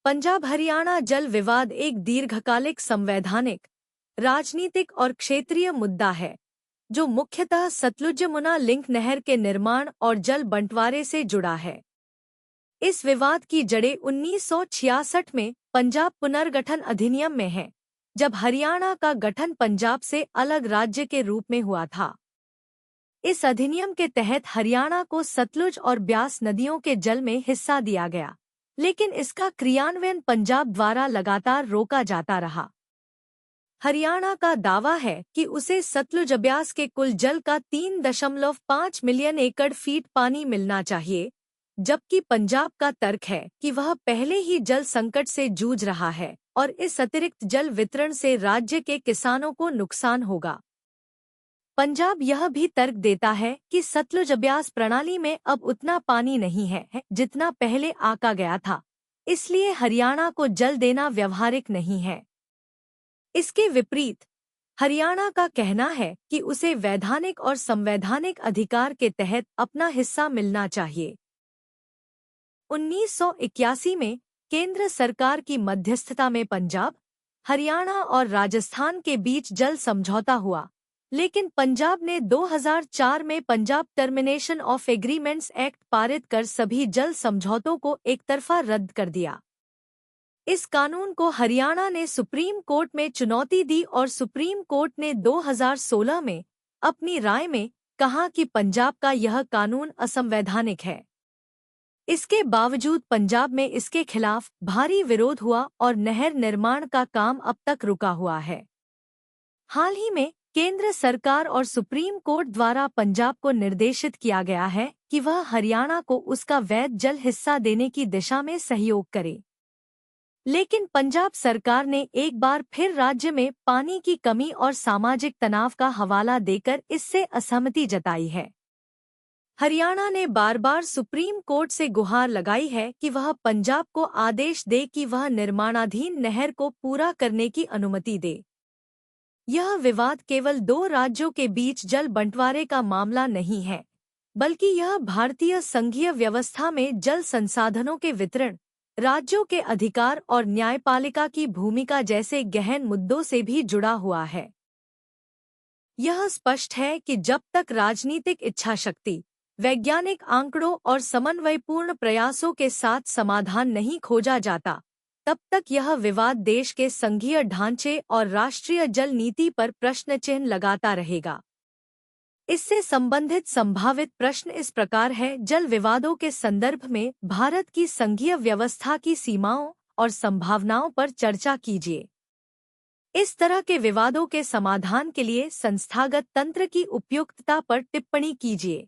पंजाब हरियाणा जल विवाद एक दीर्घकालिक संवैधानिक, राजनीतिक और क्षेत्रीय मुद्दा है, जो मुख्यतः सतलुज यमुना लिंक नहर के निर्माण और जल बंटवारे से जुड़ा है। इस विवाद की जड़ें 1966 में पंजाब पुनर्गठन अधिनियम में हैं, जब हरियाणा का गठन पंजाब से अलग राज्य के रूप में हुआ था। इस अधिनियम के तहत हरियाणा को सतलुज और ब्यास नदियों के जल में हिस्सा दिया गया, लेकिन इसका क्रियान्वयन पंजाब द्वारा लगातार रोका जाता रहा। हरियाणा का दावा है कि उसे सतलुज ब्यास के कुल जल का 3.5 मिलियन एकड़ फीट पानी मिलना चाहिए, जबकि पंजाब का तर्क है कि वह पहले ही जल संकट से जूझ रहा है और इस अतिरिक्त जल वितरण से राज्य के किसानों को नुकसान होगा। पंजाब यह भी तर्क देता है कि सतलुज ब्यास प्रणाली में अब उतना पानी नहीं है जितना पहले आका गया था, इसलिए हरियाणा को जल देना व्यवहारिक नहीं है। इसके विपरीत हरियाणा का कहना है कि उसे वैधानिक और संवैधानिक अधिकार के तहत अपना हिस्सा मिलना चाहिए। 1981 में केंद्र सरकार की मध्यस्थता में पंजाब, हरियाणा और राजस्थान के बीच जल समझौता हुआ, लेकिन पंजाब ने 2004 में Punjab termination of agreements act पारित कर सभी जल समझौतों को एकतरफा रद्द कर दिया। इस कानून को हरियाणा ने सुप्रीम कोर्ट में चुनौती दी और सुप्रीम कोर्ट ने 2016 में अपनी राय में कहा कि पंजाब का यह कानून असंवैधानिक है। इसके बावजूद पंजाब में इसके खिलाफ भारी विरोध हुआ और नहर निर्माण का काम अब तक रुका हुआ है। हाल ही में केंद्र सरकार और सुप्रीम कोर्ट द्वारा पंजाब को निर्देशित किया गया है कि वह हरियाणा को उसका वैध जल हिस्सा देने की दिशा में सहयोग करे, लेकिन पंजाब सरकार ने एक बार फिर राज्य में पानी की कमी और सामाजिक तनाव का हवाला देकर इससे असहमति जताई है। हरियाणा ने बार बार सुप्रीम कोर्ट से गुहार लगाई है कि वह पंजाब को आदेश दे कि वह निर्माणाधीन नहर को पूरा करने की अनुमति दे। यह विवाद केवल दो राज्यों के बीच जल बंटवारे का मामला नहीं है, बल्कि यह भारतीय संघीय व्यवस्था में जल संसाधनों के वितरण, राज्यों के अधिकार और न्यायपालिका की भूमिका जैसे गहन मुद्दों से भी जुड़ा हुआ है। यह स्पष्ट है कि जब तक राजनीतिक इच्छाशक्ति, वैज्ञानिक आंकड़ों और समन्वयपूर्ण प्रयासों के साथ समाधान नहीं खोजा जाता, तब तक यह विवाद देश के संघीय ढांचे और राष्ट्रीय जल नीति पर प्रश्न चिन्ह लगाता रहेगा। इससे संबंधित संभावित प्रश्न इस प्रकार है: जल विवादों के संदर्भ में भारत की संघीय व्यवस्था की सीमाओं और संभावनाओं पर चर्चा कीजिए। इस तरह के विवादों के समाधान के लिए संस्थागत तंत्र की उपयुक्तता पर टिप्पणी कीजिए।